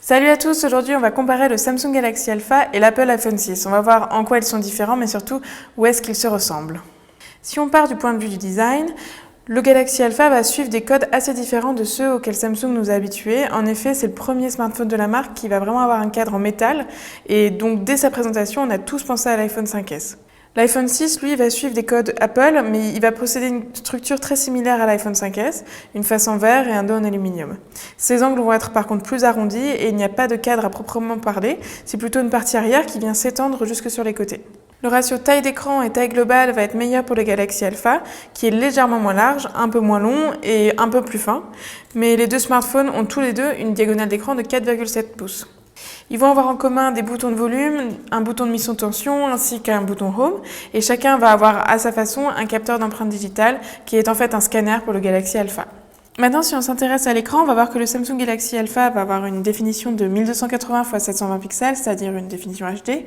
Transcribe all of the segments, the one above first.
Salut à tous, aujourd'hui on va comparer le Samsung Galaxy Alpha et l'Apple iPhone 6. On va voir en quoi ils sont différents mais surtout où est-ce qu'ils se ressemblent. Si on part du point de vue du design, le Galaxy Alpha va suivre des codes assez différents de ceux auxquels Samsung nous a habitués. En effet, c'est le premier smartphone de la marque qui va vraiment avoir un cadre en métal et donc dès sa présentation, on a tous pensé à l'iPhone 5S. L'iPhone 6, lui, va suivre des codes Apple, mais il va posséder une structure très similaire à l'iPhone 5S, une face en verre et un dos en aluminium. Ses angles vont être par contre plus arrondis et il n'y a pas de cadre à proprement parler, c'est plutôt une partie arrière qui vient s'étendre jusque sur les côtés. Le ratio taille d'écran et taille globale va être meilleur pour le Galaxy Alpha, qui est légèrement moins large, un peu moins long et un peu plus fin, mais les deux smartphones ont tous les deux une diagonale d'écran de 4,7 pouces. Ils vont avoir en commun des boutons de volume, un bouton de mise sous tension ainsi qu'un bouton Home et chacun va avoir à sa façon un capteur d'empreinte digitale qui est en fait un scanner pour le Galaxy Alpha. Maintenant, si on s'intéresse à l'écran, on va voir que le Samsung Galaxy Alpha va avoir une définition de 1280 x 720 pixels, c'est-à-dire une définition HD,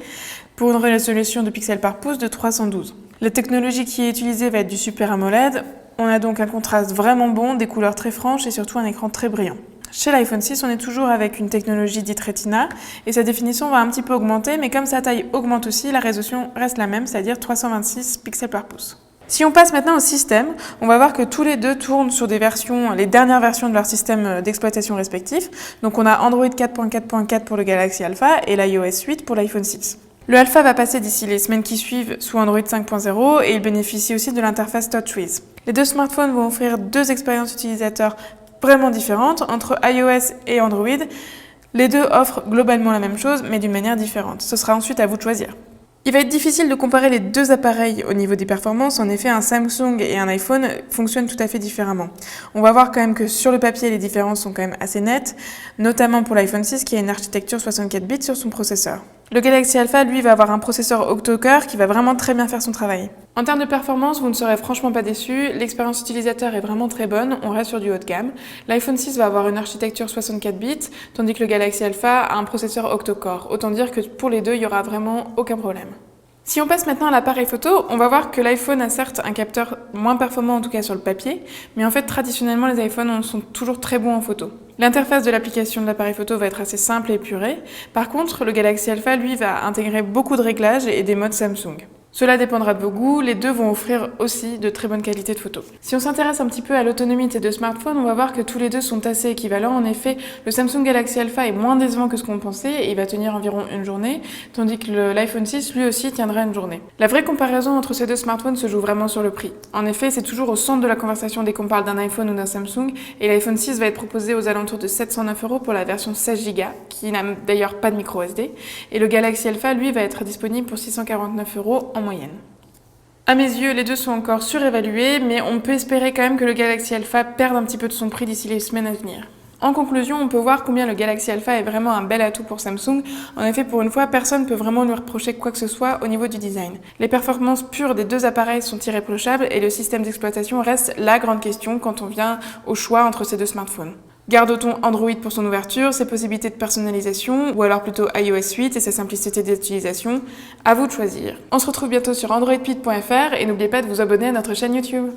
pour une résolution de pixels par pouce de 312. La technologie qui est utilisée va être du Super AMOLED. On a donc un contraste vraiment bon, des couleurs très franches et surtout un écran très brillant. Chez l'iPhone 6, on est toujours avec une technologie dite Retina et sa définition va un petit peu augmenter, mais comme sa taille augmente aussi, la résolution reste la même, c'est-à-dire 326 pixels par pouce. Si on passe maintenant au système, on va voir que tous les deux tournent sur des versions, les dernières versions de leur système d'exploitation respectif. Donc on a Android 4.4.4 pour le Galaxy Alpha et l'iOS 8 pour l'iPhone 6. Le Alpha va passer d'ici les semaines qui suivent sous Android 5.0 et il bénéficie aussi de l'interface TouchWiz. Les deux smartphones vont offrir deux expériences utilisateurs vraiment différentes entre iOS et Android. Les deux offrent globalement la même chose mais d'une manière différente. Ce sera ensuite à vous de choisir. Il va être difficile de comparer les deux appareils au niveau des performances. En effet, un Samsung et un iPhone fonctionnent tout à fait différemment. On va voir quand même que sur le papier, les différences sont quand même assez nettes, notamment pour l'iPhone 6 qui a une architecture 64 bits sur son processeur. Le Galaxy Alpha, lui, va avoir un processeur octa-core qui va vraiment très bien faire son travail. En termes de performance, vous ne serez franchement pas déçus. L'expérience utilisateur est vraiment très bonne, on reste sur du haut de gamme. L'iPhone 6 va avoir une architecture 64 bits, tandis que le Galaxy Alpha a un processeur octa-core. Autant dire que pour les deux, il n'y aura vraiment aucun problème. Si on passe maintenant à l'appareil photo, on va voir que l'iPhone a certes un capteur moins performant en tout cas sur le papier, mais en fait traditionnellement les iPhones sont toujours très bons en photo. L'interface de l'application de l'appareil photo va être assez simple et épurée. Par contre, le Galaxy Alpha lui va intégrer beaucoup de réglages et des modes Samsung. Cela dépendra de vos goûts, les deux vont offrir aussi de très bonnes qualités de photos. Si on s'intéresse un petit peu à l'autonomie de ces deux smartphones, on va voir que tous les deux sont assez équivalents. En effet, le Samsung Galaxy Alpha est moins décevant que ce qu'on pensait et il va tenir environ une journée, tandis que l'iPhone 6 lui aussi tiendra une journée. La vraie comparaison entre ces deux smartphones se joue vraiment sur le prix. En effet, c'est toujours au centre de la conversation dès qu'on parle d'un iPhone ou d'un Samsung et l'iPhone 6 va être proposé aux alentours de 709 € pour la version 16 Go, qui n'a d'ailleurs pas de micro SD, et le Galaxy Alpha lui va être disponible pour 649 € en moyenne. À mes yeux, les deux sont encore surévalués, mais on peut espérer quand même que le Galaxy Alpha perde un petit peu de son prix d'ici les semaines à venir. En conclusion, on peut voir combien le Galaxy Alpha est vraiment un bel atout pour Samsung. En effet, pour une fois, personne ne peut vraiment lui reprocher quoi que ce soit au niveau du design. Les performances pures des deux appareils sont irréprochables et le système d'exploitation reste la grande question quand on vient au choix entre ces deux smartphones. Garde-t-on Android pour son ouverture, ses possibilités de personnalisation, ou alors plutôt iOS 8 et sa simplicité d'utilisation? À vous de choisir. On se retrouve bientôt sur androidpit.fr et n'oubliez pas de vous abonner à notre chaîne YouTube.